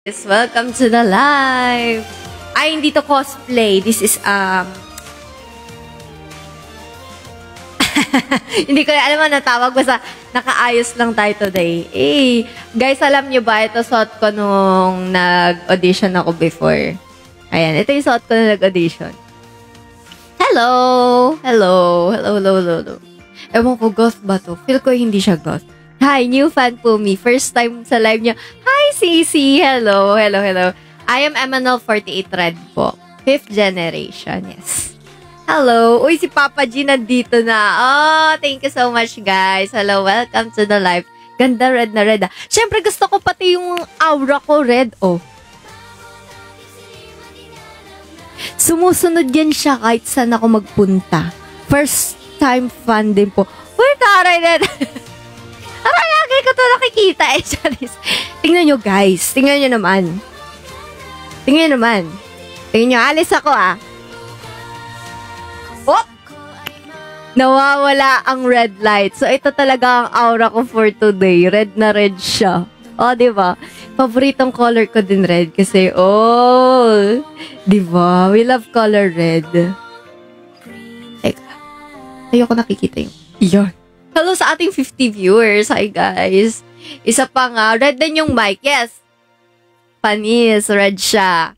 Yes, welcome to the live. Ay, hindi to cosplay. This is, hindi ko alam mo natawag. Basta nakaayos lang tayo today. Eh, guys, alam nyo ba, ito suot ko nung nag-audition ako before. Ayan, ito yung suot ko nung nag-audition. Hello! Hello! Hello, hello, hello, hello. Ewan ko, ghost ba to? Feel ko hindi siya ghost. Hi, new fan po me. First time sa live niya. Hi, Cici! Hello, hello, hello. I am MNL48 Red po. 5th generation, yes. Hello. Uy, si Papa G nandito na. Oh, thank you so much, guys. Hello, welcome to the live. Ganda, red na red. Siyempre, gusto ko pati yung aura ko red, oh. Sumusunod yan siya kahit saan ako magpunta. First time fan din po. Uy, taray red. Aray, lagi ko ito nakikita eh, Charis. Tingnan nyo, guys. Tingnan nyo naman. Tingnan nyo naman. Tingnan nyo, alis ako ah. Oh! Nawawala ang red light. So, ito talaga ang aura ko for today. Red na red siya. Oh, diba? Paboritong color ko din red kasi, oh, diba? We love color red. Teka. Ayoko nakikita yung, yun. Hello sa ating 50 viewers. Hi, guys. Isa pa nga. Red din yung mic. Yes. Panis. Red siya.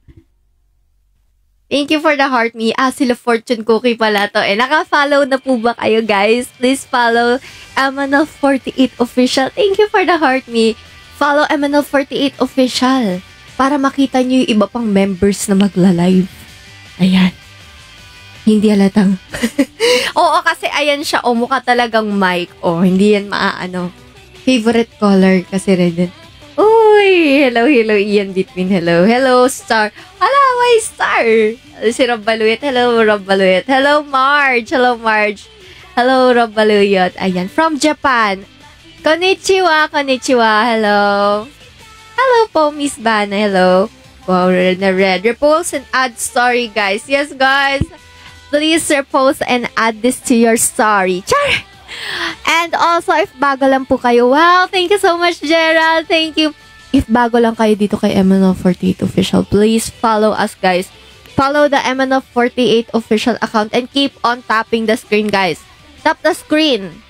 Thank you for the heart me. Sila Fortune Cookie pala to. Naka-follow na po ba kayo, guys? Please follow MNL48 Official. Thank you for the heart me. Follow MNL48 Official para makita nyo yung iba pang members na magla-live. Ayan. Hindi halatang. Oo, kasi ayan siya. Mukha talagang mic. Hindi yan maaano. Favorite color kasi red. Uy, hello, hello, Ian Between. Hello, hello, Star. Hello, my Star. Si Rob Baluit. Hello, Rob Baluit. Hello, Marge. Hello, Marge. Hello, Rob Baluit. Ayan, from Japan. Konnichiwa, konnichiwa. Hello. Hello po, Miss Bana. Hello. Wow, red na red. Repulse and add story, guys. Yes, guys. Please repost and add this to your story. Char! And also, if bago lang po kayo, wow, thank you so much, Gerald. Thank you. If bago lang kayo dito kay MNL48 Official, please follow us, guys. Follow the MNL48 Official account and keep on tapping the screen, guys. Tap the screen.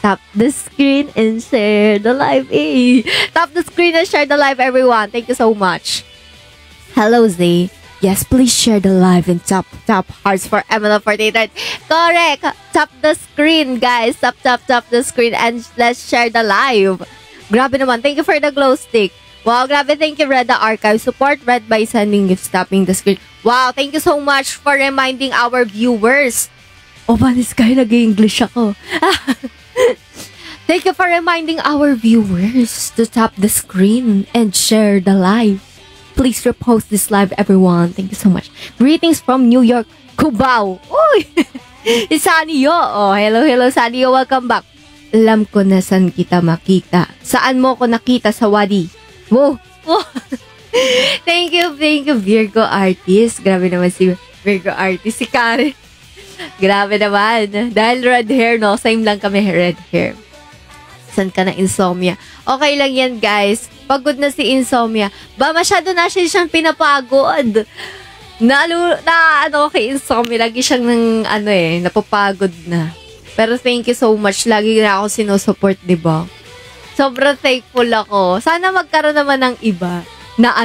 Tap the screen and share the live. Tap the screen and share the live, everyone. Thank you so much. Hello, Zay. Yes, please share the live and tap hearts for MNL48, right? Correct. Tap the screen, guys. Tap the screen and let's share the live. Grabe naman. Thank you for the glow stick. Wow, grabe. Thank you, Red the Archive. Support Red by sending gifts, tapping the screen. Wow, thank you so much for reminding our viewers. Banis kayo, nag-English ako. Thank you for reminding our viewers to tap the screen and share the live. Please repost this live, everyone. Thank you so much. Greetings from New York, Cubao. Uy! Sanio. Hello, hello, Sanio. Welcome back. Alam ko na saan kita makita. Saan mo ko nakita sa Wadi? Wow. Thank you, Virgo Artist. Grabe naman si Virgo Artist. Si Karen. Grabe naman. Dahil red hair, no? Same lang kami red hair. San ka na insomnia? Okay lang yan, guys. Pagod na si insomnia. Masyado na siyang pinapagod. Kay insomnia. Lagi siyang napapagod na. Pero thank you so much. Lagi na ako sinusupport, diba? Sobrang thankful ako. Sana magkaroon naman ng iba na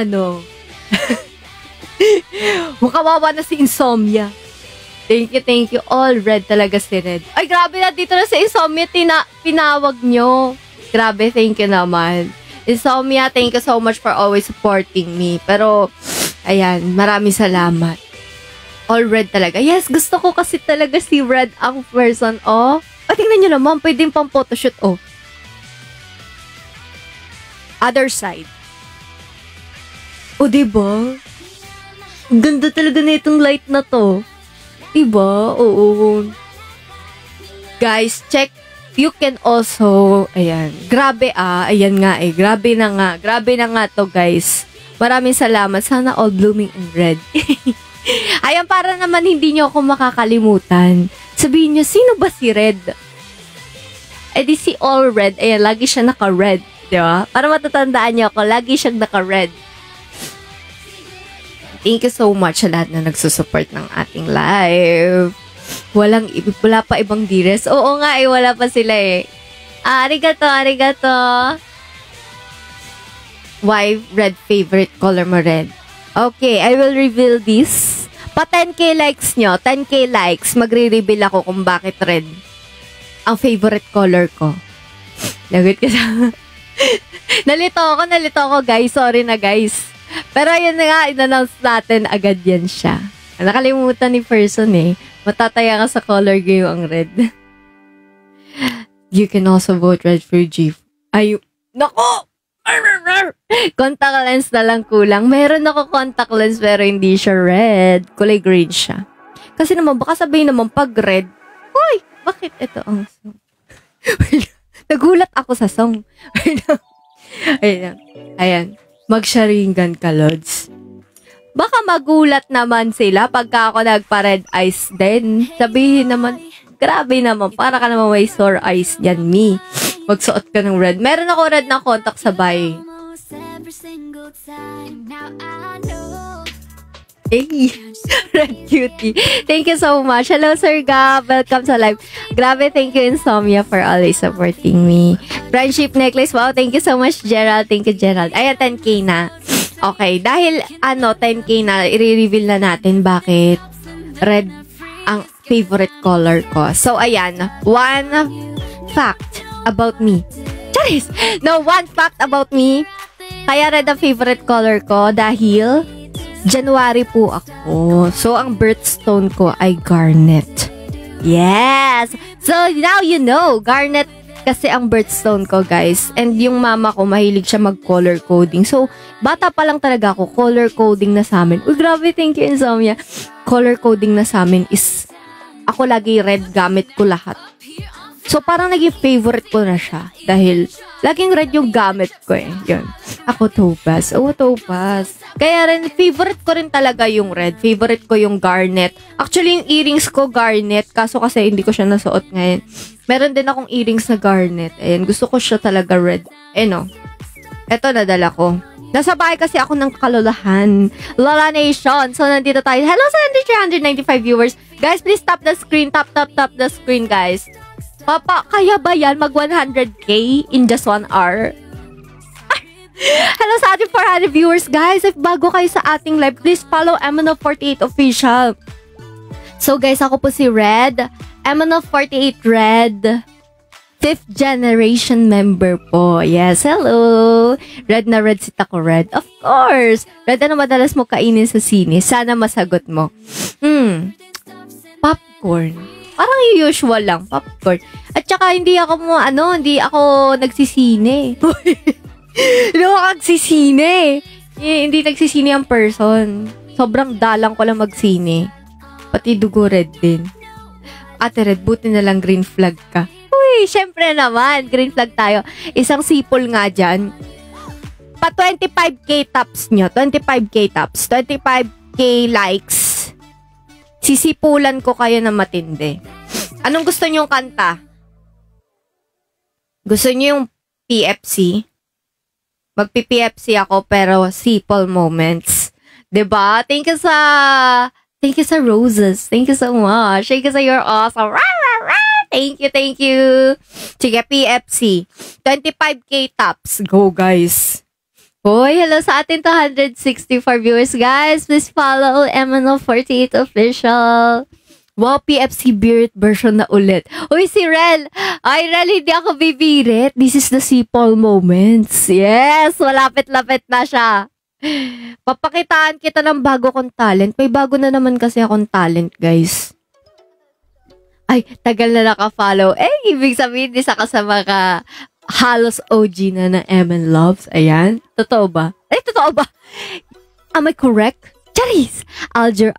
makawawa na si insomnia. Thank you. All red talaga si Red. Ay, grabe na dito na si Insomnia. Pinawag nyo. Grabe, thank you naman. Insomnia, thank you so much for always supporting me. Pero, ayan, maraming salamat. All red talaga. Yes, gusto ko kasi talaga si Red ang person. Tingnan nyo naman, pwedeng pang photoshoot, Other side. Diba? Ganda talaga na itong light na to. Diba? Oo. Guys, check. You can also, ayan. Grabe ayan nga Grabe na nga to, guys. Maraming salamat. Sana all blooming in red. Ayan, para naman hindi nyo ako makakalimutan. Sabihin nyo, sino ba si Red? Di si all red. Ayan, lagi siya naka-red. Diba? Para matatandaan nyo ako, lagi siyang naka-red. Thank you so much sa lahat na nagsusupport ng ating live. Wala pa ibang dires. Oo nga wala pa sila eh. Arigato. Why red favorite color mo red? Okay, I will reveal this. Pa 10k likes nyo, 10k likes, magre-reveal ako kung bakit red ang favorite color ko. Lagot ka sa... Nalito ako guys. Sorry na guys. Pero yun na nga, in-announce natin agad yan siya. Nakalimutan ni person eh. Matataya ka sa color game ang red. You can also vote red for G. Ay, nako! Contact lens na lang kulang. Meron ako contact lens pero hindi siya red. Kulay green siya. Kasi naman, baka sabihin naman pag red, hoy, bakit ito ang song? Nagulat ako sa song. Ayan. Mag-sharingan ka, Lods. Baka magulat naman sila pagka ako nagpa-red eyes din. Sabihin naman, grabe naman, para ka naman may sore eyes yan, me. Magsuot ka ng red. Meron ako red na contact sa bahay. Hey, red cutie. Thank you so much. Hello, Sir Gab. Welcome sa live. Grabe, thank you, Insomnia, for always supporting me. Friendship necklace. Wow, thank you so much, Gerald. Thank you, Gerald. Ayan, 10k na. Okay, dahil 10k na, i-reveal na natin bakit red ang favorite color ko. So, ayan, one fact about me. Charis! No, one fact about me. Kaya red ang favorite color ko dahil January po ako. So, ang birthstone ko ay garnet. Yes! So, now you know, garnet kasi ang birthstone ko, guys. And yung mama ko, mahilig siya mag-color coding. So, bata pa lang talaga ako, color coding na sa amin. Uy, grabe, thank you, Insomnia. Color coding na sa amin is, ako lagi red, gamit ko lahat. So, parang naging favorite ko na siya. Dahil, laging red yung gamit ko eh. Yun. Ako, topaz. Oo, topaz. Kaya rin, favorite ko rin talaga yung red. Favorite ko yung garnet. Actually, yung earrings ko, garnet. Kaso kasi, hindi ko siya nasuot ngayon. Meron din akong earrings na garnet. Ayan, gusto ko siya talaga red. No. Eto, nadala ko. Nasa bahay kasi ako ng kalolahan. Lola Nation. So, nandito tayo. Hello sa 395 viewers. Guys, please tap the screen. Tap the screen, guys. Papa, kaya ba yan mag 100k in just 1 hour? Hello sa ating 400 viewers, guys. If bago kayo sa ating live, please follow MNO48 Official. So, guys, ako po si Red. MNO48 Red. 5th generation member po. Yes, hello. Red na red si Taco Red. Of course. Red, ano madalas mo kainin sa sine? Sana masagot mo. Popcorn. Parang usual lang, popcorn. At saka hindi ako nagsisine. Hindi ako nagsisine. Hindi nagsisine ang person. Sobrang dalang ko lang magsine. Pati dugo red din. Ate Red, buti na lang green flag ka. Uy, syempre naman, green flag tayo. Isang sipol nga dyan. Pa 25k tops nyo. 25k tops. 25k likes. Sisipulan ko kayo na matindi. Anong gusto nyong kanta? Gusto nyo yung PFC? Magpi-PFC ako pero sipol moments. 'Di ba? Thank you sa roses. Thank you so much. Thank you sa your awesome. Thank you. Sige, PFC. 25k tops. Go, guys. Hoy, hello sa ating 264 viewers, guys. Please follow MNO48 Official. Wow, PFC Beard version na ulit. Uy, si Rel. Ay, Rel, hindi ako bibirit. This is the sipol moments. Yes, malapit-lapit na siya. Papakitaan kita ng bago kong talent. May bago na naman kasi akong talent, guys. Ay, tagal na naka-follow. Ibig sabihin, di sa kasama ka halos OG na ng MN Loves. Ayan. Totoo ba? Totoo ba? Am I correct? Charis! Alger.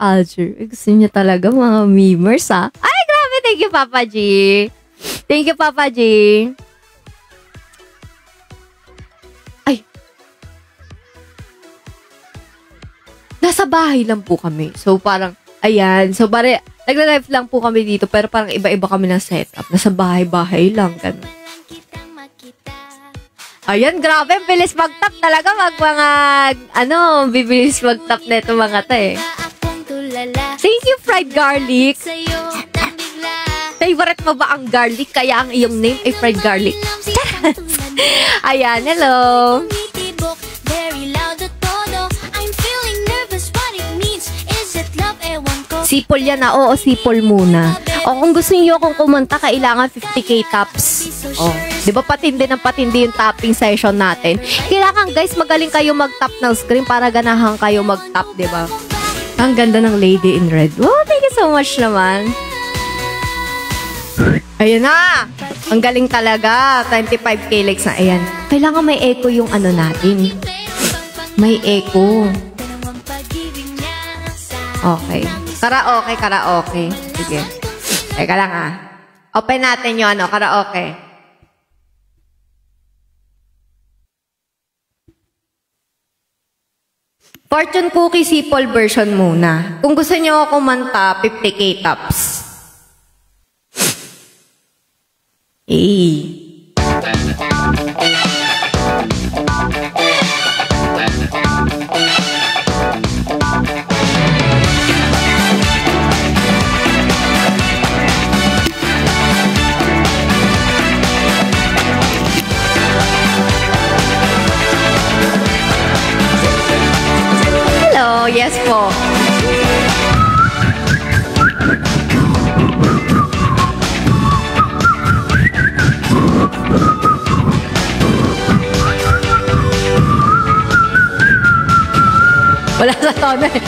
Gusto niya talaga mga memers, ha? Ay, grabe! Thank you, Papa G. Thank you, Papa G. Ay. Nasa bahay lang po kami. So, parang, ayan. So, parang, nagla-live lang po kami dito, pero parang iba-iba kami ng setup. Nasa bahay-bahay lang, ganun. Ayan, grabe. Bilis mag-tap talaga. Bibilis mag-tap na ito mga to eh. Thank you, fried garlic. Favorite mo ba ang garlic? Kaya ang iyong name ay fried garlic. Ayan, hello. Sipol yan na. Oo, sipol muna. O kung gusto niyo akong kumanta, kailangan 50k taps. O, di ba patindi ng patindi yung tapping session natin? Kailangan guys, magaling kayo mag-tap ng screen para ganahan kayo mag-tap, di ba? Ang ganda ng Lady in Red. Wow, thank you so much naman. Ayan na! Ang galing talaga. 25k likes na. Ayan. Kailangan may echo yung ano natin. May echo. Okay. Karaoke. Sige. Teka lang Open natin yung karaoke. Fortune cookie sipol version muna. Kung gusto nyo kumanta, 50k tops. Hello, yes po. Wala sa tono eh.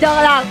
Joke lang.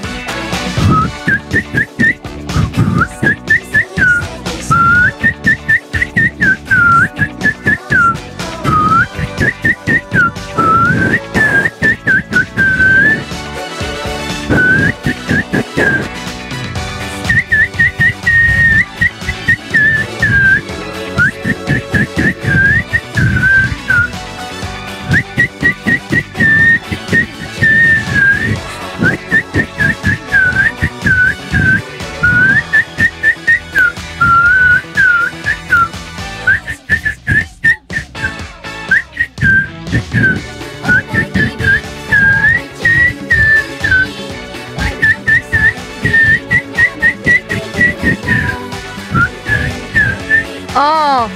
Oh,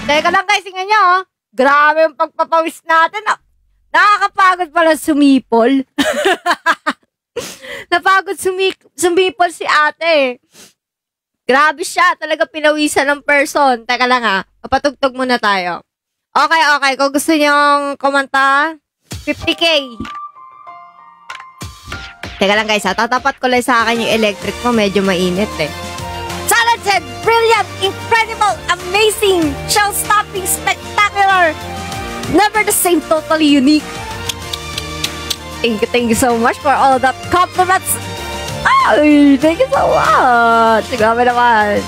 teka lang guys, tingnan nyo, oh. Grabe yung pagpapawis natin. Nakakapagod pala sumipol. Napagod sumipol si ate. Grabe siya, talaga pinawisan ng person. Teka lang papatugtog muna tayo. Okay, kung gusto nyong kumanta, 50k. Teka lang guys, tatapat ko lang sa akin yung electric mo, medyo mainit eh. Talented, brilliant, incredible, amazing, show-stopping, spectacular, never the same, totally unique. Thank you so much for all that compliments. Ay, thank you so much. Grabe naman.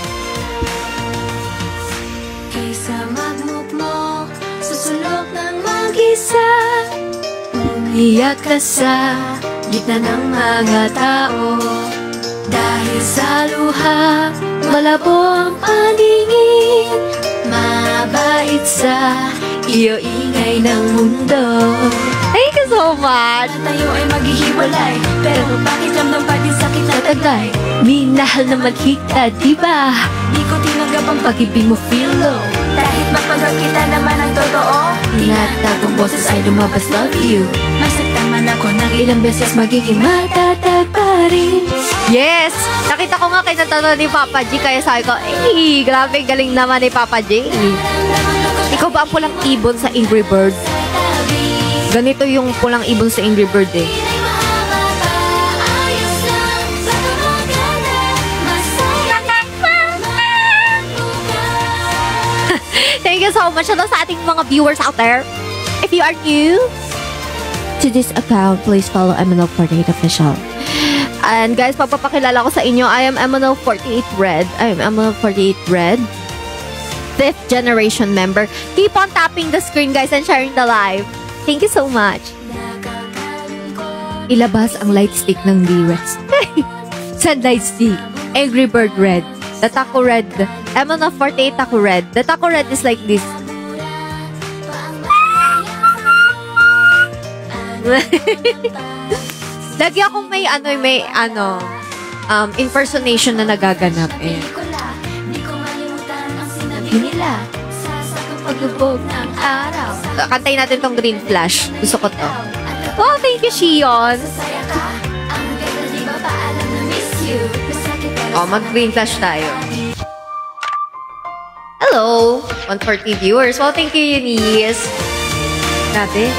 mag-isa. Umiyak ka sa gitna ng mga tao. Dahil sa luha, malabo ang paningin. Mabait sa iyo ingay ng mundo. Thank you so much! Tayo ay maghihiwalay, pero bakit ramdam pa din sakit na tagay? Minahal naman kita, diba? Di ko tinanggap ang Pag-ibig mo feel low. kahit mapagod kita naman ang totoo. Tinatagong boses ay lumabas, love you. Masaktan man ako ng Ilang beses magiging matatag pa rin. Yes! Nakita ko nga kinatano ni Papa G, kaya sabi ko, eh, grabe galing naman ni Papa G. Ikaw ba ang pulang ibon sa Angry Bird? Ganito yung pulang ibon sa Angry Bird eh. Thank you so much sa ating mga viewers out there. If you are new to this account, please follow MNL48 Official. And guys, papapakilala ko sa inyo, I am MNL48 Red. I am MNL48 Red. 5th generation member. Keep on tapping the screen, guys, and sharing the live. Thank you so much. Ilabas ang light stick ng D-Rest. Saan light stick? Angry Bird Red. The Taco Red. MNL48 Taco Red. The Taco Red is like this. Lagi akong may impersonation na nagaganap eh. Nila sa pagbubog ng araw. Kantay natin tong Green Flash. Gusto ko to. Oh, thank you, Shion. Oh, mag-Green Flash tayo. Hello, 140 viewers. Well, thank you, Eunice. Grabe.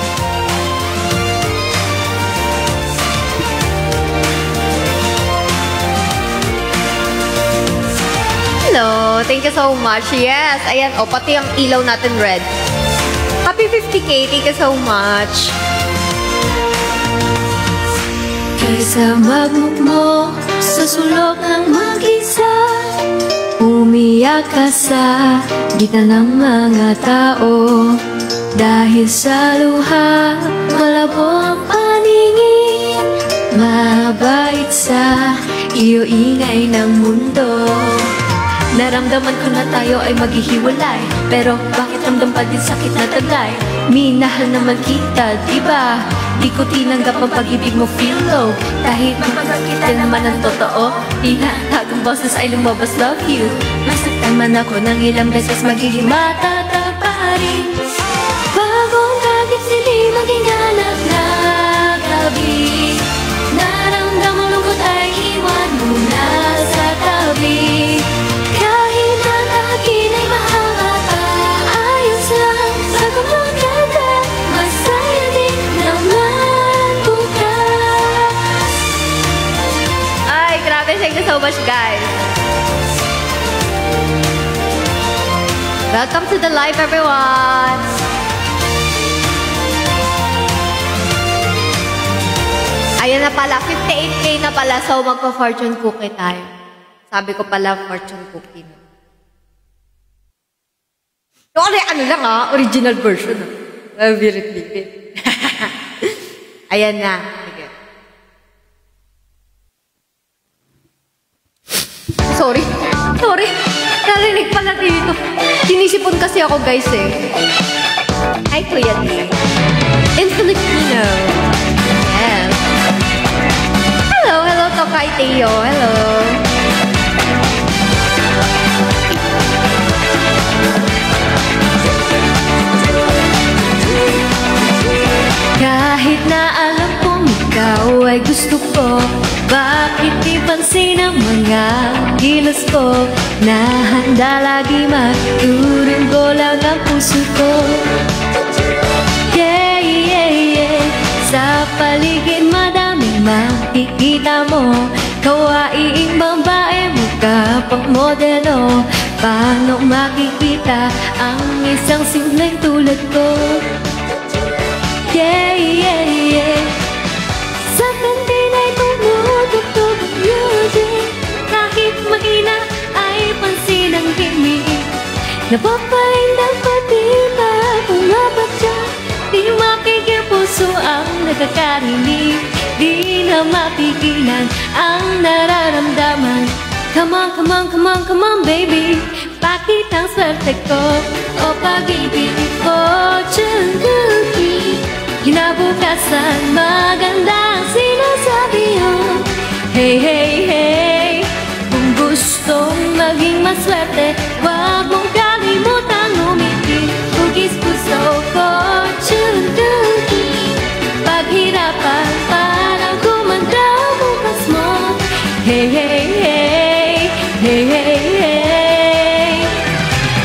Hello, thank you so much. Yes, ayan. O, pati ang ilaw natin red. Happy 50K. Thank you so much. Kaysa magmukmo sa sulok ng mag-isa, umiyak ka sa gitna ng mga tao. Dahil sa luha, malabo ang paningin. Mabait sa iyo ingay ng mundo. Naramdaman ko na tayo ay maghihiwalay, pero bakit ramdam pa din sakit na tagay? Minahal naman kita, diba? Di ko tinanggap ang pag-ibig mo feel low. Kahit mapagod kita naman ang totoo, tinatagong boses ay lumabas, love you. Masaktan man ako ng ilang beses, magiging matatag pa rin. Bagong kagit sili, maging hanap na gabi. Naramdaman lungkot ay iwan mo na sa tabi. Thank you so much, guys. Welcome to the live, everyone. Ayan na pala, 58K na pala. So, magpa-fortune cookie tayo. Sabi ko pala, fortune cookie na. Ano lang original version. Birit-birit. Ayan na. Sige. Sorry. Narinig pala dito. Sinisipon kasi ako, guys, eh. Hi, Kuya D. In Filipino. Yes. Hello to kay Teo. Hello. Kahit na alam kong ikaw ay gusto ko, bakit di pansin ang mga kilos ko? Na handa lagi maturin ko lang ang puso ko. Yeah, yeah, yeah. Sa paligid madaming makikita mo, kawaiing babae mo ka pang modelo. Paano makikita ang isang simpleng tulad ko? Yeah, yeah, yeah. Sa kantin ay tumutugtog ang music. Kahit mahina ay pansin ang himig. Napapahinda pa di ba? Bumabadya, di nakakarinig. Di na mapigilan ang nararamdaman. Come on, come on, come on, come on, baby. Bakit ang swerte ko o pag-ibig fortune cookie? Kinabukasan maganda ang sinasabi mo. Hey, hey, hey, kung gustong maging maswerte, wag mong kalimutan umiti. Hugis puso, fortune cookie. Paghirapan parang gumanda ang bukas mo. Hey, hey, hey, hey, hey, hey.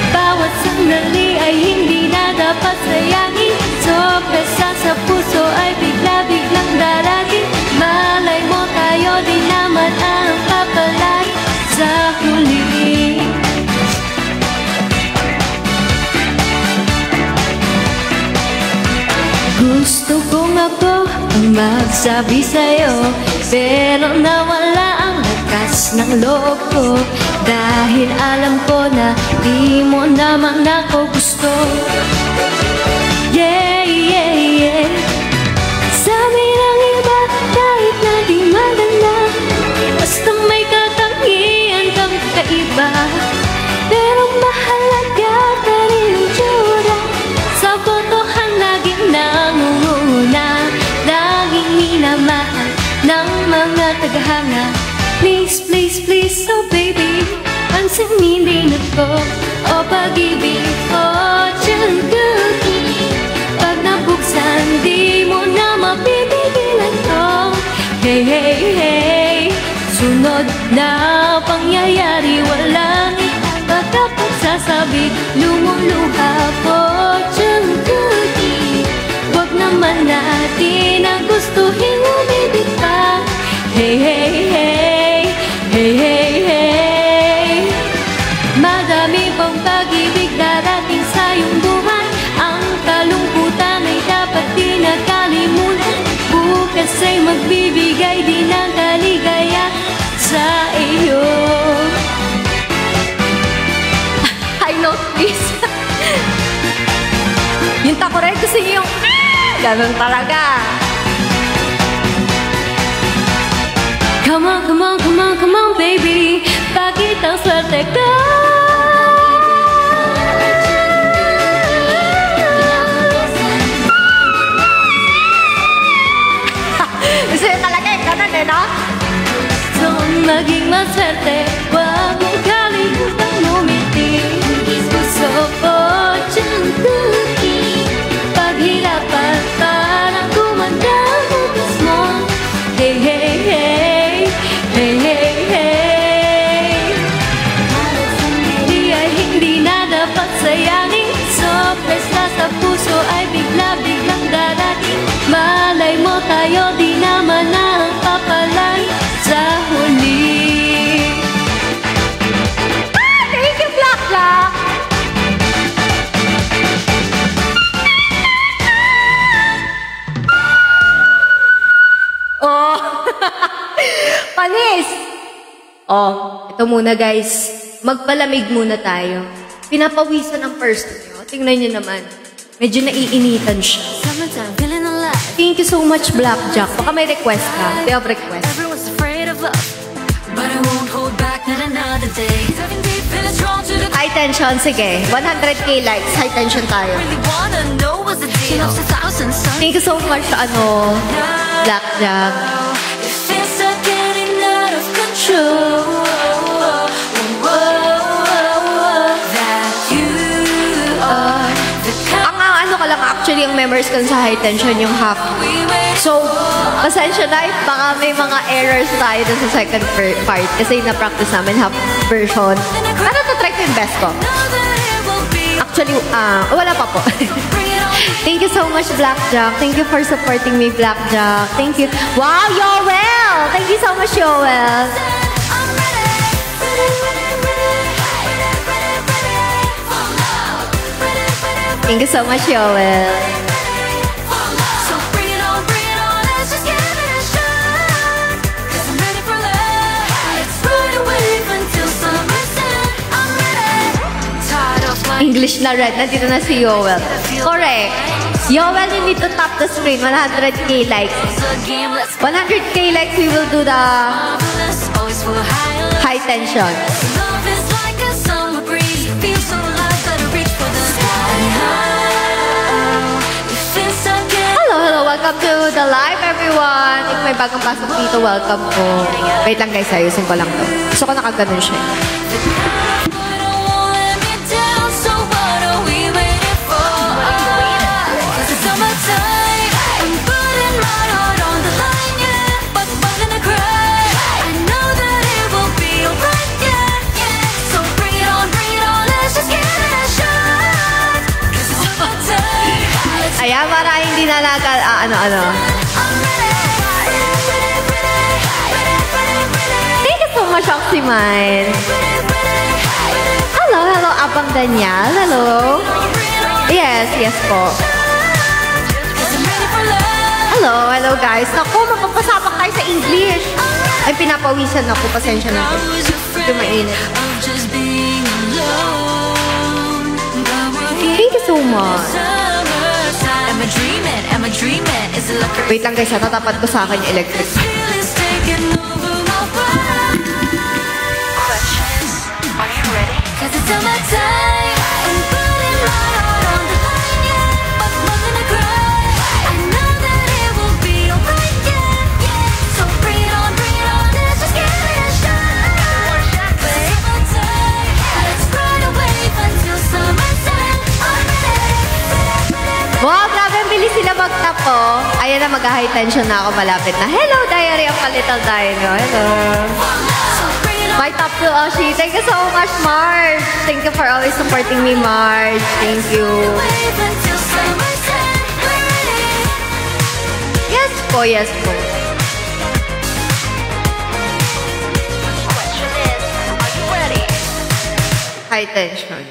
Bawat sandali ay hindi na dapat sayangin. Sorpresa sa puso ay bigla-biglang darating. Malay mo tayo din naman ang papalay sa huli. Gusto kong ako ang magsabi sa'yo, pero nawala ang lakas ng loob ko. Dahil alam ko na di mo naman ako gusto. Yeah, yeah, yeah. Sabi ng iba kahit na di maganda, basta may katangian kang kaiba. Pero mahalaga pa rin ang tsura. Sa botohan laging nangunguna, laging minamahal ng mga tagahanga. Please, please, please, oh baby, pansinin din ako o pag-ibig, fortune cookie. Pag nabuksan, di mo na mapipigilan ko. Hey, hey, hey, sunod na pangyayari, walang pagkapagsasabi, lumuluha, fortune cookie. Wag naman natin ang gustuhin umibig pa. Hey, hey, hey, hey, hey, hey. Madami pang pag-ibig darating sa iyong buhay. Ang kalungkutan ay dapat di nakalimutan. Bukas ay magbibigay din ng kaligaya sa iyo. High note, please. Yung takoray kasi yung ganun talaga. Come on, come on, come on, come on, baby. Bakit ang swerte ko? Gusto yun talaga yung ganun eh, no? So, maging maswerte, wag mong kalimutan umiti. Puso, fortune cookie. Paghirapan, parang gumanda ang bukas mo. Hey, hey, hey, hey, hey, hey. Di ay hindi na dapat sayangin. Sorpresa sa puso ay bigla-biglang darating. Malay mo tayo di naman ang papalay sa huli. Ah, thank you, Black Jack! Oh! Panis! Oh, ito muna guys. Magpalamig muna tayo. Pinapawisan ang person nyo. Tingnan nyo naman. Medyo naiinitan siya. Summertime, feeling alive. Thank you so much, Blackjack. Baka may request ka. They have request. Everyone's afraid of love, but I won't hold back not another day. Diving deep, feeling strong to the High tension, sige. 100k likes. High tension tayo. really wanna know what's the deal. She loves 1,000 suns. Thank you so much, Blackjack. It feels like getting out of control. That you are the kind Ang ano ka lang, actually, yung members ko sa high tension, yung half. we wait. So, pasensya na, baka may mga errors tayo dun sa second part. Kasi na-practice namin half version. Pero to-try ko yung best ko. Know that it will be. Actually, wala pa po. Bring it on. Thank you so much, Blackjack. Thank you for supporting me, Blackjack. Thank you. Wow, Yoel! Thank you so much, Yoel. I'm ready. Ready, ready, ready. Ready, ready, for love. Ready, ready, Thank you so much, Yoel. for love. So bring it on, let's just give it a shot. 'Cause I'm ready for love. Let's ride a wave until summer's done. I'm ready. Tired of my English na red. Nandito na si Yoel. Correct. Yoel, you need to tap the screen. 100k likes. 100k likes, we will do the high tension. Hello, welcome to the live, everyone. If may bagong pasok dito, welcome po. Wait lang guys, ayusin ko lang to. Gusto ko nakaganon siya. Ayan, para hindi na ano. Thank you so much, Oxymine. Hello, Abang Daniel. Hello. Yes po. Hello guys. Naku, magpapasabak tayo sa English. Ay, pinapawisan ako. Pasensya na ako. Ito mainit. Thank you so much. Wait lang guys, tatapat ko sa akin yung electric. Wow, grabe ang bilis sila mag-tap po. Ayan na, mag-high tension na ako, malapit na. Hello, Diary of a Little Dino. Hello. My top to Oshi. Thank you so much, Marge. Thank you for always supporting me, Marge. Thank you. Yes po. High tension.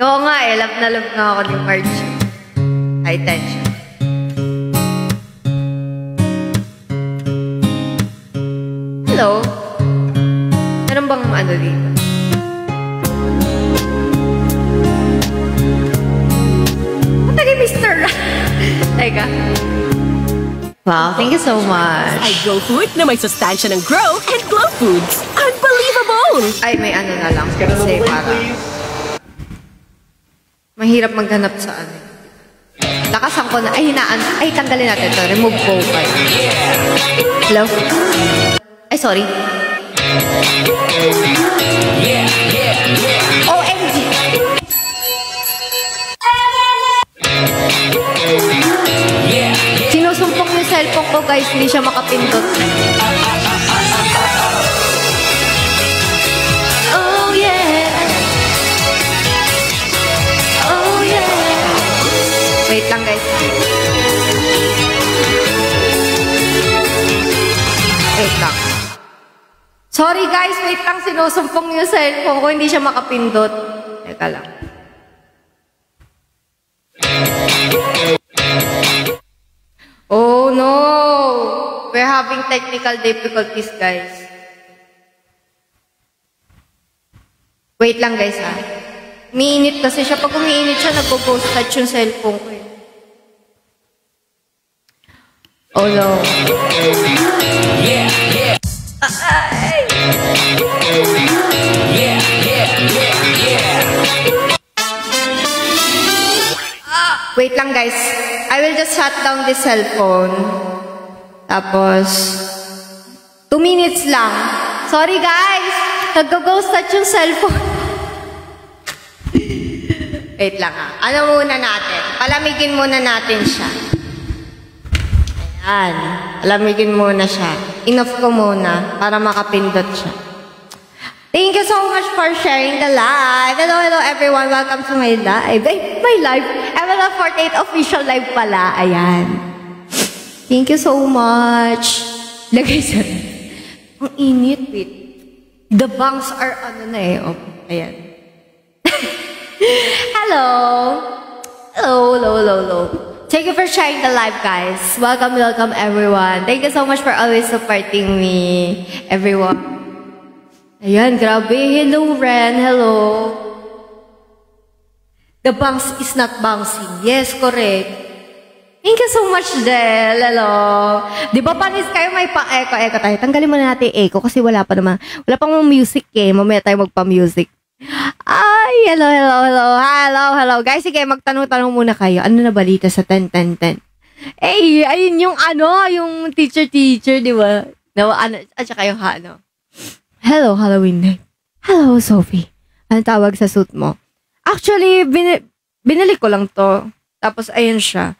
Oo nga eh, love na ako ni Marge. High tension. Hello? Meron bang ano dito? Matagay, Mr. Teka. Wow, thank you so much. Ay, Grow Food na may sustansya ng Grow and Glow Foods. Unbelievable! Ay, may ano na lang. Kasi para mahirap maghanap sa ano. Lakasan ko na. Ay, ay, tanggalin natin ito. Remove vocal. Hello? Ay, sorry. OMG! Sinusumpong yung cellphone ko, guys. Hindi siya makapindot. Oh, yeah. Oh, yeah. Wait lang, guys. Wait lang. Sorry, guys. Wait lang. Sinusumpong yung cellphone ko. Hindi siya makapindot. Teka lang. Oh, no. We're having technical difficulties, guys. Wait lang, guys, ha. Umiinit kasi siya. Pag umiinit siya, nag-ghost touch yung cellphone ko. Oh, no. Ay! Wait lang, guys. I will just shut down this cellphone. Tapos, 2 minutes lang. Sorry, guys. Nag-ghost touch yung cellphone. Wait lang, ha. Ano muna natin? Palamigin muna natin siya. Ayan. Palamigin muna siya. Enough ko muna para makapindot siya. Thank you so much for sharing the live. Hello everyone. Welcome to my live. Ay, my live. ML48 official live pala. Ayan. Thank you so much. Lagay sa... Ang init, wait. The bangs are ano na eh. Oh, ayan. Hello. Hello. Thank you for sharing the live, guys. Welcome everyone. Thank you so much for always supporting me, everyone. Ayan, grabe. Hello, Ren. Hello. The bangs is not bouncing. Yes, correct. Thank you so much, Del. Hello. Di ba panis kayo may pa-echo tayo? Tanggalin muna natin echo kasi wala pa naman. Wala pang music eh. Mamaya tayo magpa-music. Ay, hello. Guys, sige, magtanong-tanong muna kayo. Ano na balita sa 10-10-10? Eh, ayun yung yung teacher, di ba? At saka yung Hello, Halloween night. Hello, Sophie. Anong tawag sa suit mo? Actually, binili ko lang to. Tapos, ayun siya.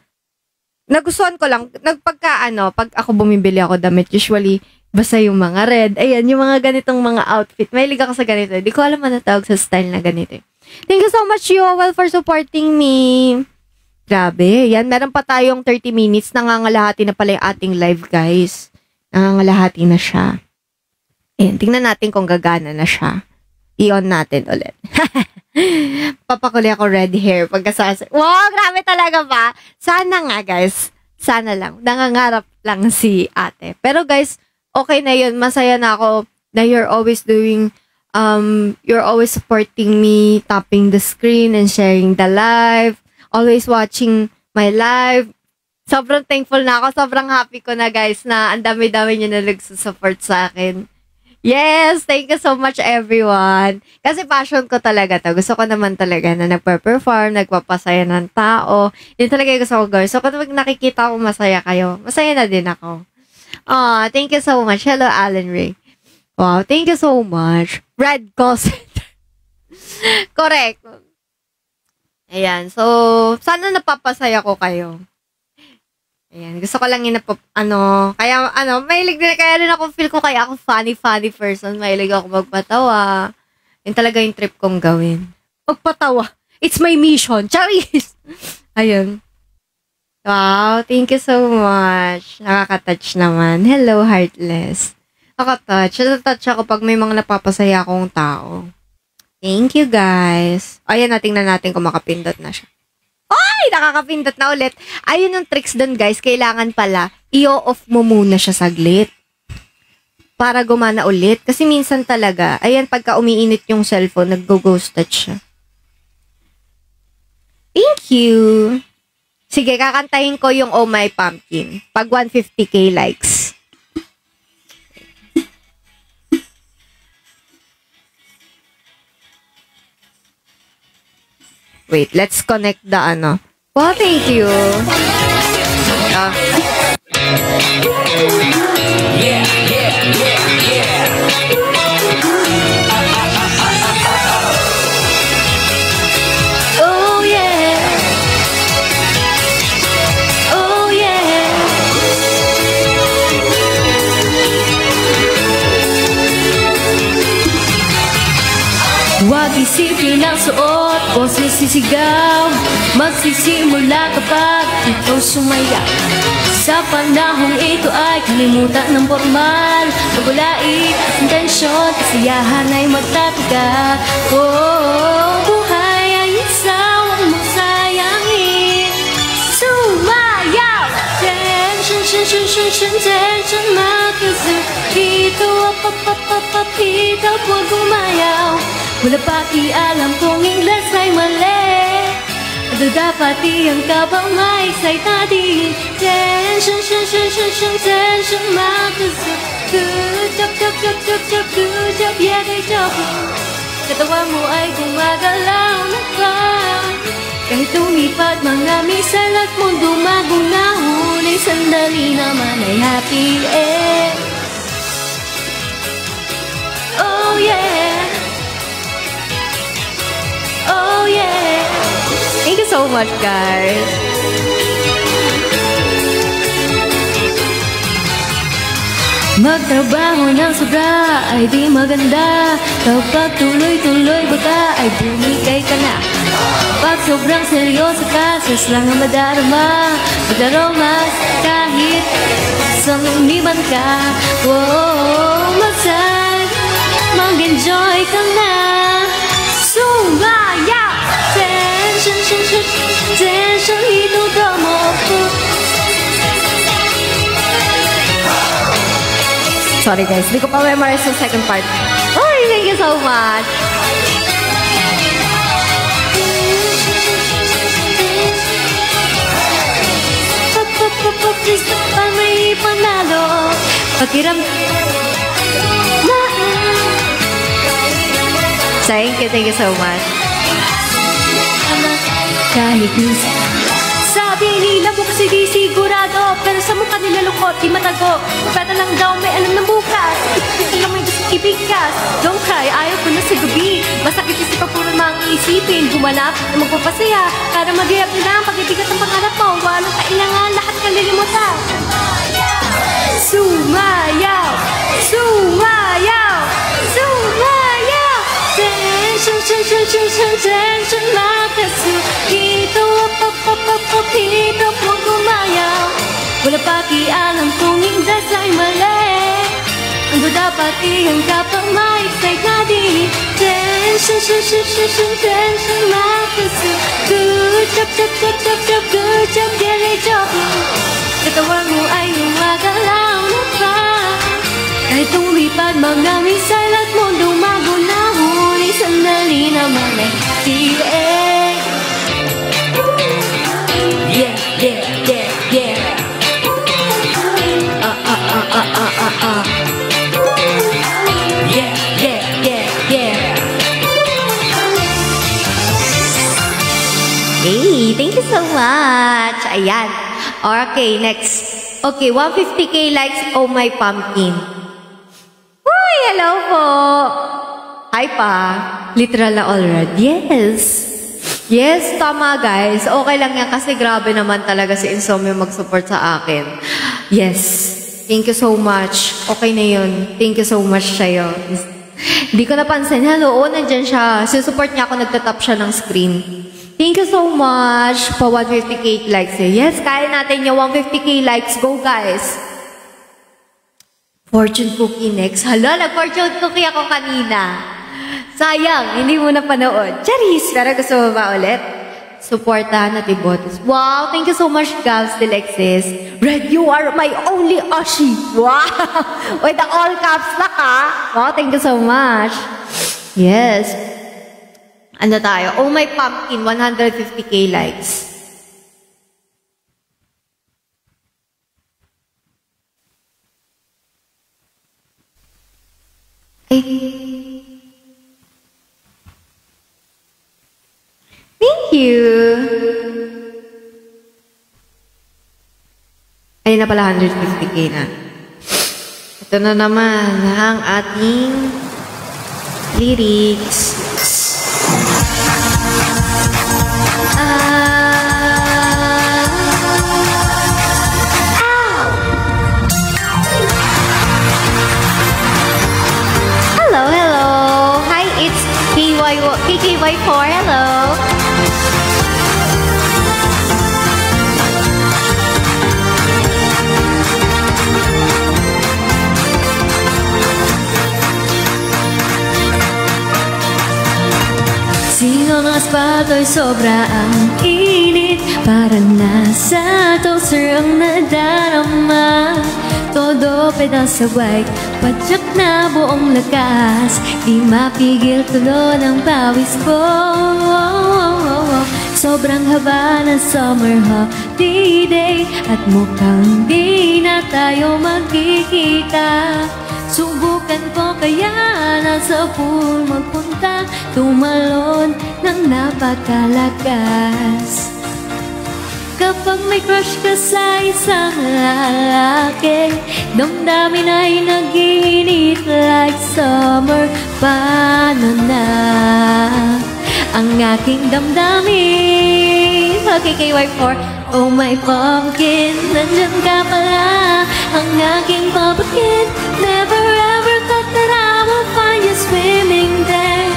Nagustuhan ko lang, pag ako bumibili ako damit, usually, basta yung mga red, ayan, yung mga ganitong mga outfit. Mahilig ako sa ganito. Di ko alam ano tawag sa style na ganito. Thank you so much, Yoel, for supporting me. Grabe, yan, meron pa tayong 30 minutes, nangangalahati na pala yung ating live, guys. Nangangalahati na siya. Ayan, tingnan natin kung gagana na siya. I-on natin ulit. Papakuli ako red hair pagkasasa. Wow, grabe talaga ba? Sana nga, guys. Sana lang. Nangangarap lang si ate. Pero guys, okay na yun. Masaya na ako na you're always supporting me, tapping the screen and sharing the live. Always watching my live. Sobrang thankful na ako. Sobrang happy ko na, guys, na ang dami-dami nyo na nagsusupport sa akin. Yes, thank you so much everyone. Kasi passion ko talaga to. Gusto ko naman talaga na nagpa-perform, nagpapasaya ng tao. Yun talaga yung gusto ko gawin. So kapag nakikita ko masaya kayo, masaya na din ako. Thank you so much. Hello, Alan Ray. Wow, thank you so much. Red call center. Correct. Ayan, so sana napapasaya ko kayo. Ayan, gusto ko lang mahilig din, kaya rin ako, feel ko kaya ako funny person, mahilig ako magpatawa. Yun talaga yung trip kong gawin. Magpatawa. It's my mission. Charis! Ayun. Wow, thank you so much. Nakaka-touch naman. Hello, Heartless. Nakaka-touch. Natouch ako pag may mga napapasaya akong tao. Thank you, guys. Ayan, tingnan natin kung makapindot na siya. Ay, nakakapindot na ulit. Ayun yung tricks dun, guys. Kailangan pala, i-off mo muna siya saglit. Para gumana ulit. Kasi minsan talaga, ayan, pagka umiinit yung cellphone, nag-ghost touch siya. Thank you. Sige, kakantahin ko yung Oh My Pumpkin. Pag 150k likes. Wait, let's connect the Well, thank you. Oh yeah. Oh yeah. Huwag isipin ang suot o sisisigaw. Magsisimula kapag ikaw sumaya. Sa panahong ito ay kalimutan ng formal. Pagulait, intensyon, kasiyahan ay magtataga. Oh, buhay ay isawang magsayangin. Sumayaw! Tension, makasip. Ito, ito, huwag gumayaw. Wala pakialam kung ingles ay mali. At dapat iyang kabang may excited. Tension, makasip. Good job, yeah, good job. Katawan mo ay gumagalaw na pa. Kahit tumipad mga misal at mundo magunahon, ay sandali naman ay happy end. Oh yeah. Oh yeah. Thank you so much, guys. Magtrabaho ng sobra ay di maganda. Kapag tuloy-tuloy baka ay bumigay ka na. Pag sobrang seryoso ka, sus lang ang madarama. Mag-aromas kahit sa lumiban ka. Wow, masal, mag-enjoy ka na. Sumayaw! Tension, itugaw mo po. Sorry, guys. Hindi ko pa memorize yung second part. Oh, thank you so much. please pa may panalo. Pakiram Thank you so much. kahit minsan sabi nila mo kasi di sigurado, pero sa mukha nila lukot, di matago. Kupeta lang daw, may alam ng bukas. Ito lang may gusto ibigkas. Don't cry, ayaw ko na sa gabi. Masakit kasi pagpuro mga isipin. Humanap na magpapasaya, para mag-iap na ang pag-ibigat ng pangarap mo. Walang kailangan, lahat kalilimutan. Sumayaw! Sumayaw! Sumayaw! Tension, makasu. Dito, dito po gumayaw. Wala pakialam kung hindi sa'y mali. Ang dapat ihanggang pang ma-excite na di. Tension, makasu. Good job, jelly job. Katawan mo ay gumagalaw na pa. Kahit tumipad mga misal at mundong magunaw, sandali naman ay tiye. Yeah. Yeah. Hey, thank you so much. Ayan. Okay, next. Okay, 150k likes. Oh my pumpkin. Uy, hello po. Hi pa. Literal na already. Yes, tama guys. Okay lang yan kasi grabe naman talaga si Insomnia mag-support sa akin. Yes. Thank you so much. Okay na yun. Thank you so much sa'yo. Hindi ko napansin. Hello, nandyan siya. Susupport niya ako, nagtatap siya ng screen. Thank you so much for 150k likes. Yes, kaya natin yung 150k likes. Go guys. Fortune cookie next. Hala, nag-fortune cookie ako kanina. Sayang, hindi mo na panood. Charis! Pero gusto mo ba ulit? Supportahan at ibotos. Wow, thank you so much, Gals Delexis. Red, you are my only Oshi. Wow! With the all caps na ka. Wow, thank you so much. Yes. Ano tayo? Oh my pumpkin, 150k likes. Thank you. Ayun na pala, 150k na. Ito na naman ang ating lyrics. Hello. Hi, it's KKY4. Hello. Sino ng asfalto'y sobra ang init, parang nasa toaster ang nadarama. Todo pedasaway, padyak na buong lakas, di mapigil tulo ng pawis ko. Sobrang haba ng summer holiday, at mukhang di na tayo magkikita. Subukan ko kaya nasa pool magpunta, tumalon ng napakalakas. Kapag may crush ka sa isang lalaki, damdamin ay nag-iinit like summer. Paano na ang aking damdamin? Okay, KY4. Oh my pumpkin, nandyan ka pala, ang aking pumpkin. Never ever thought that I would find you swimming there,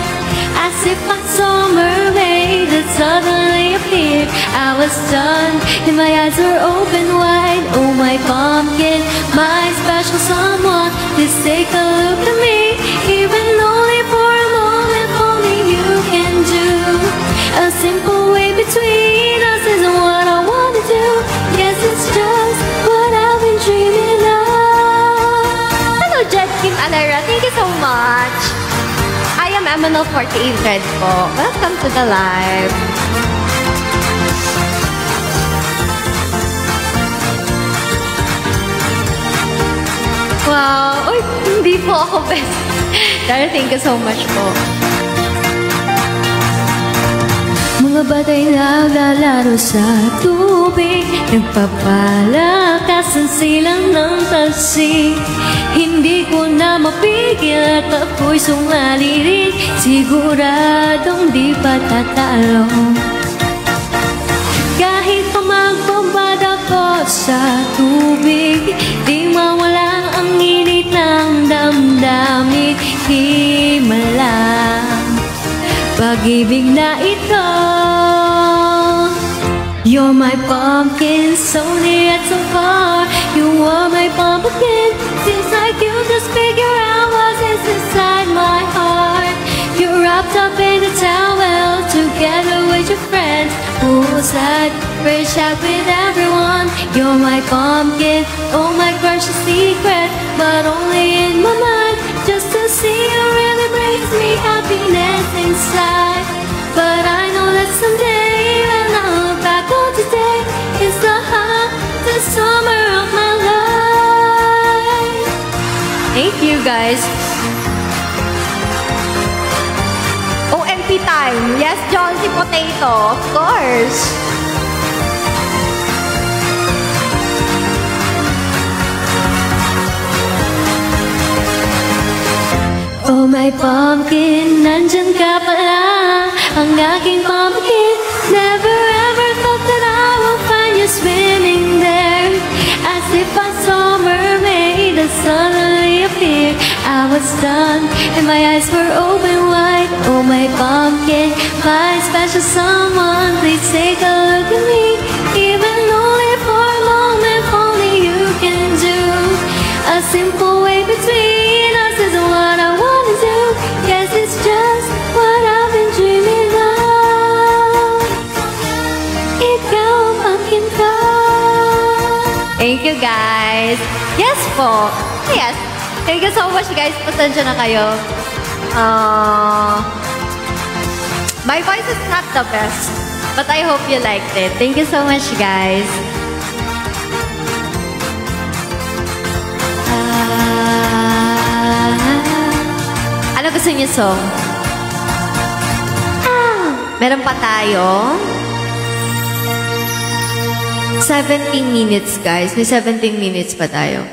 as if a summer maid that suddenly appeared. I was stunned and my eyes were open wide. Oh my pumpkin, my special someone, please take a look at me. Even only for a moment, only you can do. A simple way between us isn't what I want to do. Yes, it's just what I've been dreaming of. Hello, Jet Kim Alara. Thank you so much. I am MNL48 Red po. Welcome to the live. Wow. Uy, hindi po ako best. Dara, thank you so much po. Mga batay naglalaro sa tubig, nagpapalakasan silang ng talsik. Hindi ko na mapigil at ako'y sumalirik, siguradong di pa tatalo. Kahit pa magbabad ako sa tubig, di mawala ang init ng damdamin. Himalang pag-ibig na ito. You're my pumpkin, so near and so far. You are my pumpkin. Seems like you just figure out what's inside my heart. You're wrapped up in a towel, together with your friends. Poolside, fresh out with everyone. You're my pumpkin, oh my precious secret, but only in my mind. Just to see you really brings me happiness inside. But I know that someday when I look back on today, it's the hottest summer of my life. Thank you, guys. OMP time. Yes, Jonesy Potato. Of course. Oh my pumpkin, nandyan ka pala. Ang aking pumpkin, never ever thought that I will find you swimming there. As if I saw a mermaid that suddenly appeared. I was stunned and my eyes were open wide. Oh my pumpkin, my special someone, please take a look at me. Even only for a moment, only you can do. A simple way between us is what I wanna do. Yes, it's just what I've been dreaming of. Ikaw ang pumpkin ko. Thank you, guys. Yes po. Yes. Thank you so much, guys. Pasensya na kayo. My voice is not the best, but I hope you liked it. Thank you so much, guys. Ano gusto niyo song? Meron pa tayo. 17 minutes, guys. May 17 minutes pa tayo.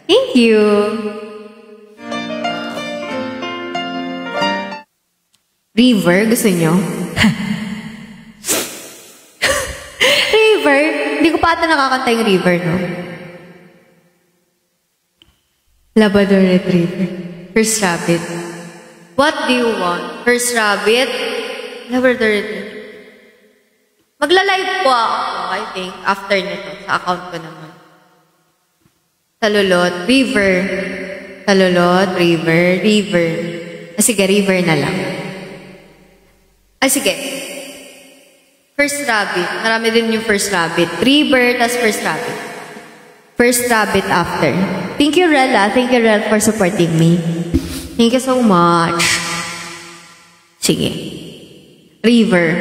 Thank you. River, gusto nyo? River? Hindi ko pa ata nakakanta yung River, no? Labrador Retriever. First Rabbit. What do you want? First Rabbit? Labrador Retriever. Magla-live po ako, I think, after nito. Sa account ko naman. Talulot, River. Talulot, River, River. Sige, River na lang. Sige. First Rabbit. Marami din yung First Rabbit. River, tas First Rabbit. First Rabbit after. Thank you, Rel. Thank you, Rel, for supporting me. Thank you so much. Sige. River.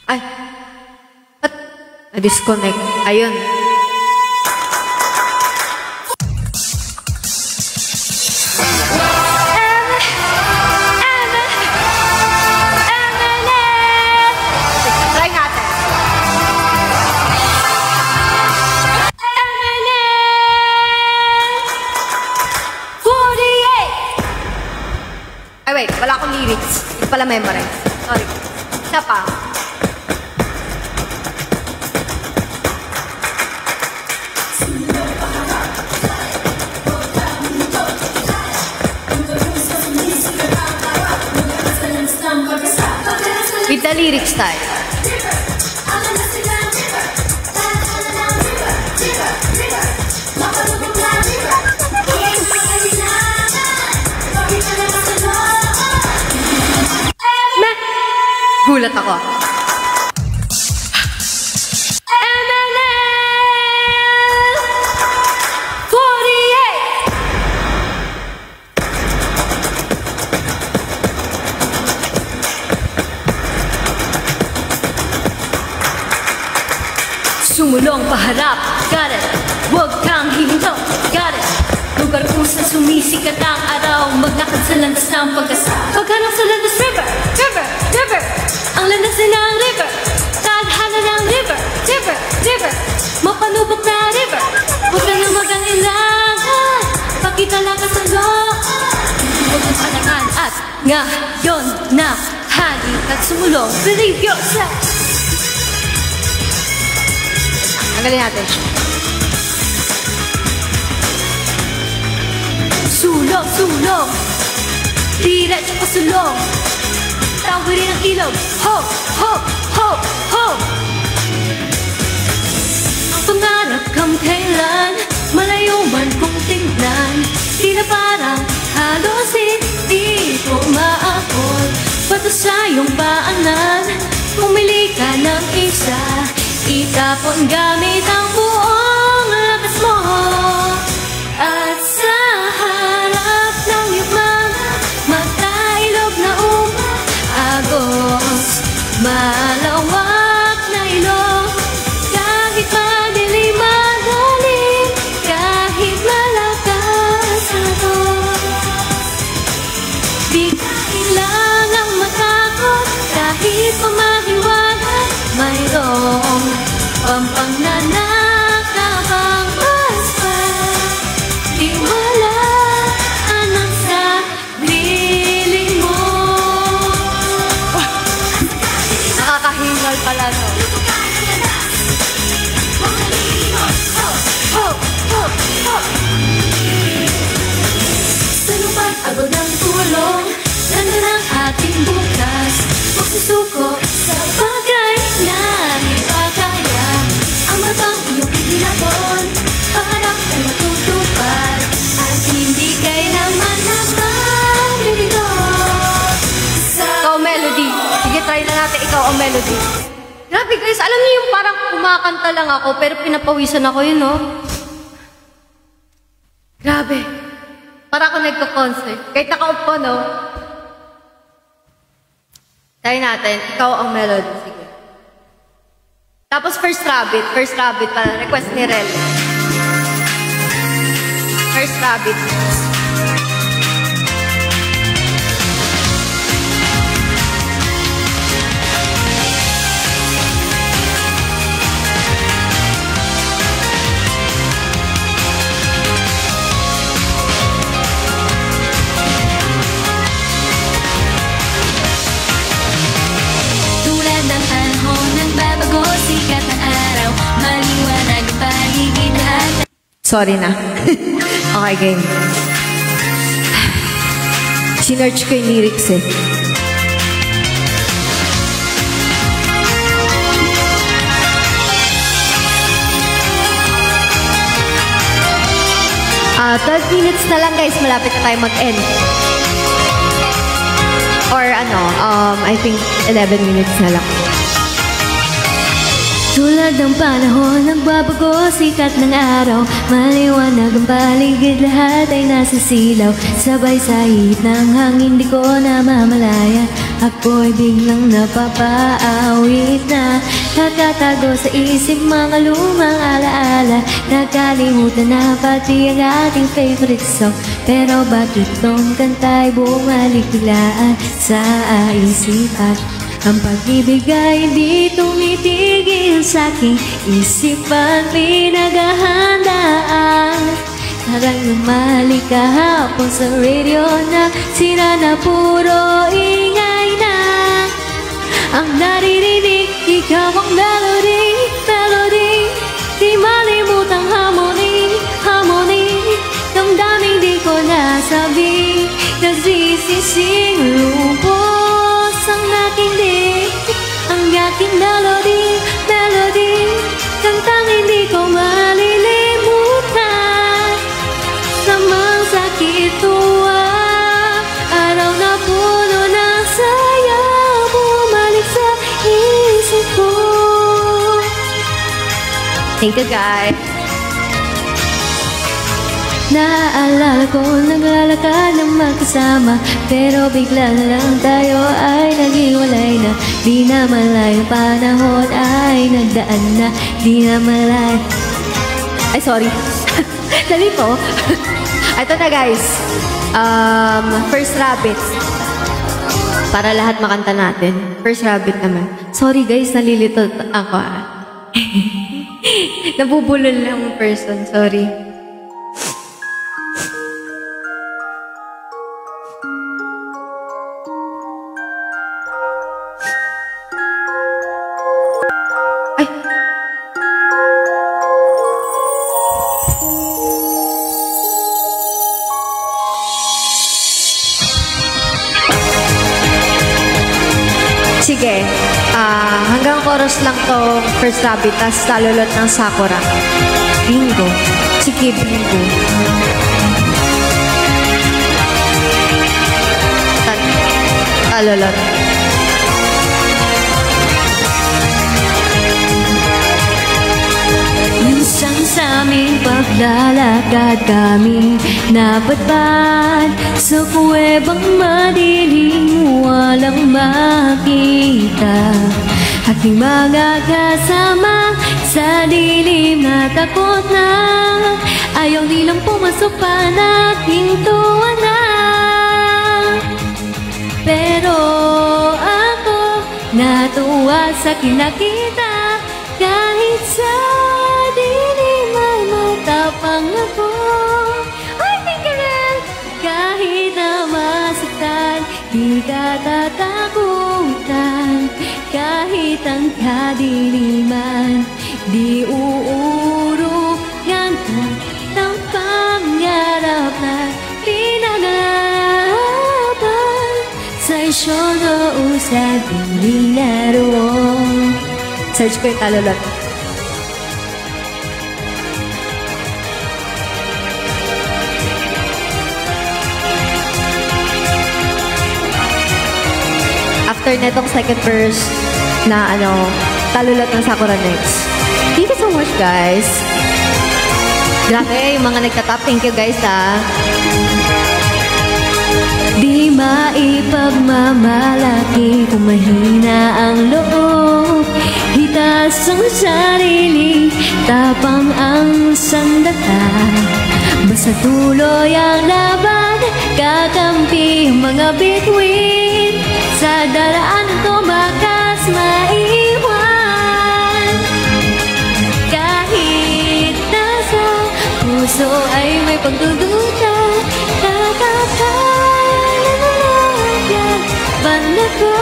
Ay. Ba't? Na-disconnect. Ayun. Wait, wala akong lyrics. Hindi pala memorize. Sorry. Isa pa. With the lyrics tayo. Gulat ako. Sumulong paharap, got it. Huwag kang hihinto, got Lakad sa landas ng paghanap sa landas. River, river, river. Ang landas ay ng river. Tadhana ng river, river, river. Mapanubok na river. Huwag ka na mag-alilangan. Pakita lang ka sa loob. Huwag mong panangan at ngayon na halik at sumulong. Believe yourself. Tanggalin natin siya. Sulong, sulong. Diretso pa sulong. Tawirin ang ilog. Ho, ho, ho, ho. Ang pangarap kang kailan malayo man kung tingnan. Di na parang halos hindi ko maakot. Pato sa iyong paanan. Pumili ka ng isa. Itapon gamit ang buong lakas mo. At sa harap ng iyong mga mata, ilog na agos, malawak na ilog. Kahit madilim, madalim, kahit malakas ako, di ka kailangang matakot. Kahit pamahiwanan, mayroong pampangnanakabang aspa. Tiwalaan ang sarili mo. Nakakahingal pala, no? Sa lupa't abot ng tulong, ganda ng ating bukas. Magsusuko sa bagay na ipakaya. Ang matang iyong itinapon, pangarap ay matutupad. At hindi kailanman na mabibigo. Ikaw ang melody. Sige, try na natin ikaw ang melody. Grabe guys, alam niyo yung parang kumakanta lang ako pero pinapawisan ako yun, no? Grabe. Para ako nagko-concert. Kahit nakaupo, no? Try natin. Ikaw ang melody. Sige. Tapos first rabbit. First rabbit pala. Request ni Rel. First rabbit. Tulad ng panahon nagbabago, sikat na araw, maliwanag ang paligid lahat. Sorry na. Okay, game. Sinearch ko yung lyrics eh. Ah, 12 minutes na lang guys, malapit na tayo mag-end. Or ano, I think 11 minutes na lang. Tulad ng panahon, nagbabago, sikat ng araw, maliwanag ang paligid, lahat ay nasa silaw. Sabay sa hihit ng hangin, di ko namamalaya. Ako'y biglang napapaawit na, nakatago sa isip mga lumang alaala. Nakalimutan na pati ang ating favorite song, pero bakit tong kanta'y bumalik biglaan sa isipan? Ang pag-ibig ay hindi tumitigil sa aking isipan, pinaghahandaan. Parang lumali kahapon sa radio na sira na puro ingay na. Ang naririnig, ikaw ang melody, melody. Di malimutang harmony, harmony. Damdaming di ko nasabi, nagsisising lubos ang aking dik, ang aking melody, melody. Kantang hindi ko malilimutan. Samang sakit tuwa, araw na puno ng saya, bumalik sa isip ko. Thank you guys. Naaalala ko naglalakad ng magkasama, pero bigla na lang tayo ay naghiwalay na. Di na malayo panahon ay nagdaan na. Di na malayo. Ay, sorry. Dalito. Ito na guys. First Rabbit. Para lahat makanta natin. First Rabbit naman. Sorry guys, nalilito ako. Nabubulol lang person. Sorry. Sige, hanggang chorus lang tong First Rabbit, tas talulot ng Sakura. Bingo. Sige, bingo. Talulot. Minsan sa aming paglalakad kami napadpad sa kuwebang madilim, walang makita. Aking mga kasama sa dilim na takot na, ayaw nilang pumasok pa nating tuwana. Pero ako natuwa sa kinakita, kahit sa dilim ay matapang ako. Ay, tingnan! Kahit na masaktan, di ka tatakutan. Kahit ang kadiliman, di uurugan ka ng pangarap na pinanapan. Sa isyono usad nilaro. Search ko yung talulot. After netong second verse na talulot ng Sakura next. Thank you so much guys. Grabe yung mga nagtatap. Thank you guys ha. Di maipagmamalaki kung mahina ang loob. Hitas ang sarili, tapang ang sandata. Basta tuloy ang laban, kakampi ang mga bituin. Sa daraan tumakas maiwan. Kahit nasa puso ay may pagdududa, ko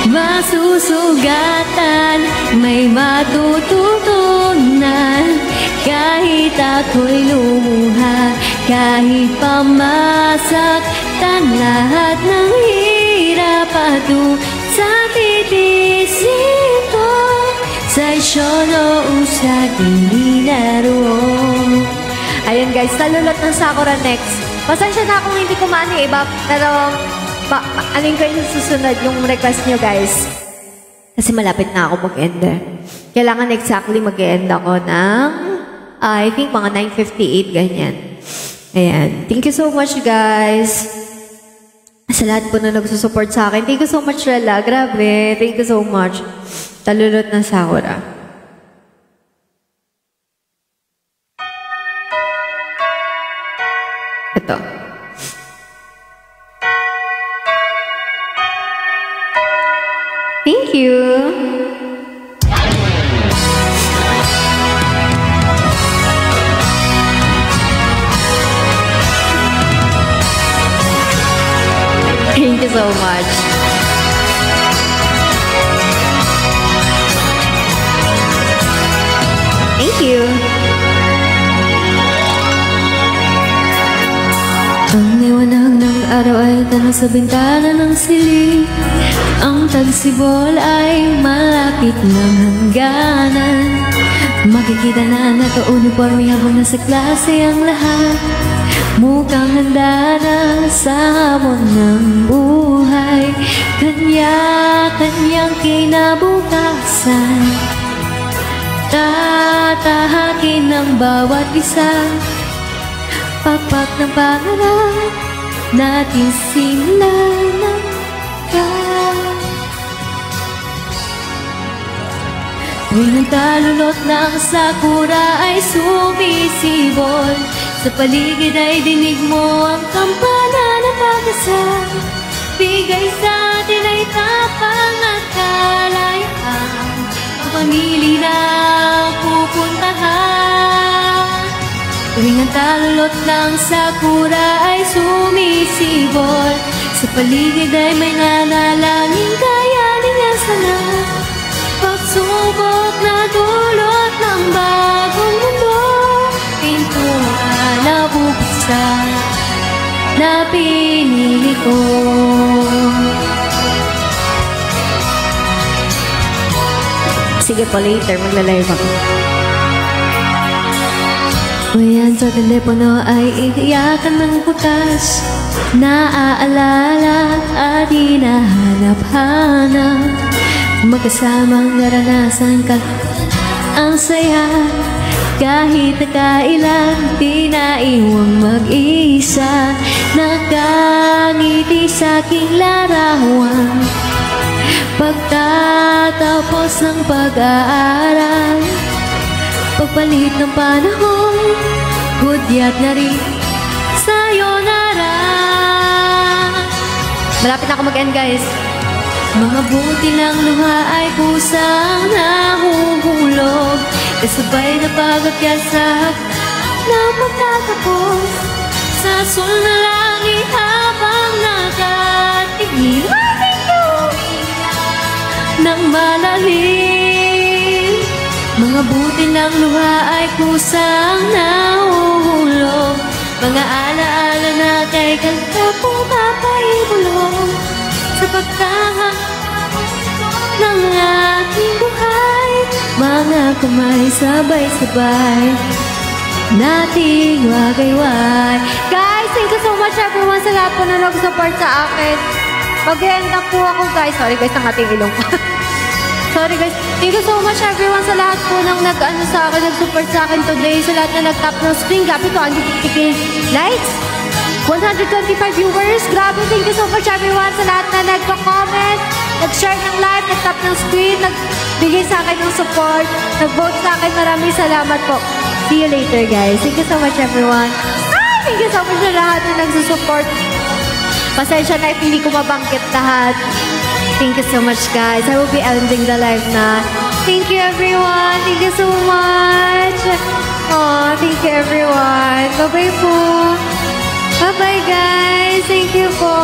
masusugatan, may matututunan. Kahit ako'y lumuha, kahit pamasaktan, lahat ng hirap at sa titisin ko. Sa isyono usad nilaro. Ayun guys, talulot ng Sakura next. Pasensya na kung hindi ko maano iba, pero anin ko yung susunod yung request nyo guys. Kasi malapit na ako mag-end. Kailangan exactly mag-end ako ng, I think mga 9:58, ganyan. Ayan. Thank you so much guys. Sa lahat po na nagsusupport sa akin. Thank you so much Rela. Grabe. Thank you so much. Talulot ng Sakura. Ito. Thank you. Thank you so much. Thank you. Ang liwanag ng araw ay tanong sa bintana ng siling. Ang tagsibol ay malapit ng hangganan. Makikita na naka-uniforme habang nasa klase ang lahat. Mukhang handa na sa hamon ng buhay. Kanya-kanyang kinabukasan. Tatahakin ng bawat isa. Pakpak ng pangarap natin simulan ka. Tuwing ang kalulot ng sakura ay sumisibol, sa paligid ay dinig mo ang kampana ng pag-asa. Bigay sa atin ay tapang at kalayaan, ang pamili na pupuntahan. Tuwing ang kalulot ng sakura ay sumisibol, sa paligid ay may nanalangin kayanin niya sana. Pagsubok na dulot ng bagong mundo, pintuan na bubuksan na pinili ko. Sige po, later magla-live ako. Ayan sa telepono ay iiyakan ng bukas, naaalala at hinahanap-hanap. Magkasamang naranasan ka ang saya, kahit nakailan di naiwang mag-isa. Nakangiti sa aking larawan pagtatapos ng pag-aaral. Pagpalit ng panahon, hudyat na rin sayonara. Malapit na ako mag-end, guys. Mga buti ng luha ay kusang nahuhulog, kasabay na pagod ka sa na magtatapos. Sa sul na langit habang nakatingin ng malalim. Mga buti ng luha ay kusang nahuhulog, mga alaala na kay kanta po papaibulong. Sa pagkahapon ng ating buhay, mga kamay sabay-sabay nating wagayway. Guys, thank you so much everyone sa lahat po na nag-support sa akin. Mag-end up po ako, guys. Sorry guys, ang ating ilong ko. Sorry guys. Thank you so much everyone sa lahat po nang sa akin, nag-support sa akin today. Sa lahat na nag-tap ng screen. Grabe to, 150k likes. 125 viewers. Grabe, thank you so much everyone sa lahat na nagpa-comment, nag-share ng live, nag-tap ng screen, nagbigay sa akin ng support, nag-vote sa akin. Maraming salamat po. See you later, guys. Thank you so much everyone. Thank you so much sa lahat na nagsusupport. Pasensya na if hindi ko mabanggit lahat. Thank you so much, guys. I will be ending the live na. Thank you everyone. Thank you so much. Aw, thank you everyone. Bye-bye po. Bye-bye, guys. Thank you po.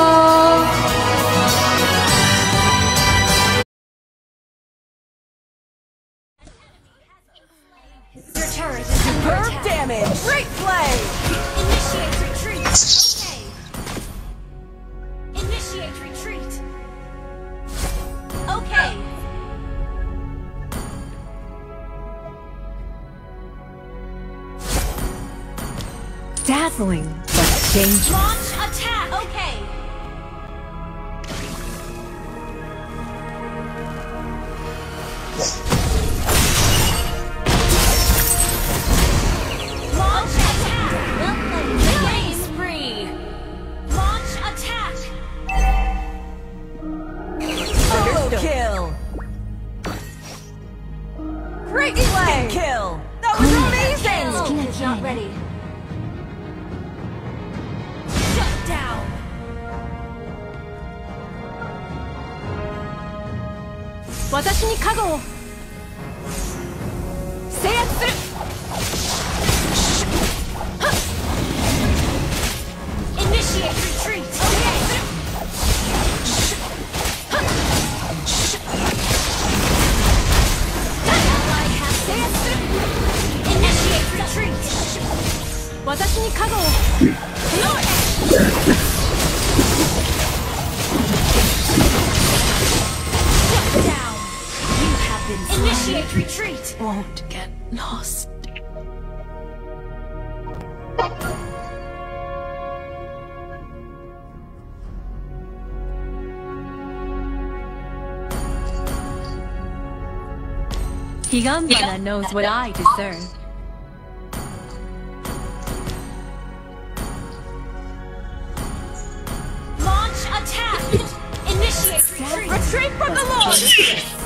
Superb damage! Great play! Initiate retreat. Okay. Initiate retreat. Okay. Dazzling, but dangerous. Launch attack. Okay. Launch attack. Killing spree. Launch attack. Solo kill! Great play! Kill! That was amazing! Is not ready. Shut down. Watashi ni kago wo seiyatsu suru! Initiate retreat. Okay. Ally has seiyatsu suru. Initiate retreat. Watashi ni kago wo Shut down. You have been initiate retreat. won't get lost. Higambana knows what I deserve. Launch attack. Initiate retreat. Retreat from the Lord!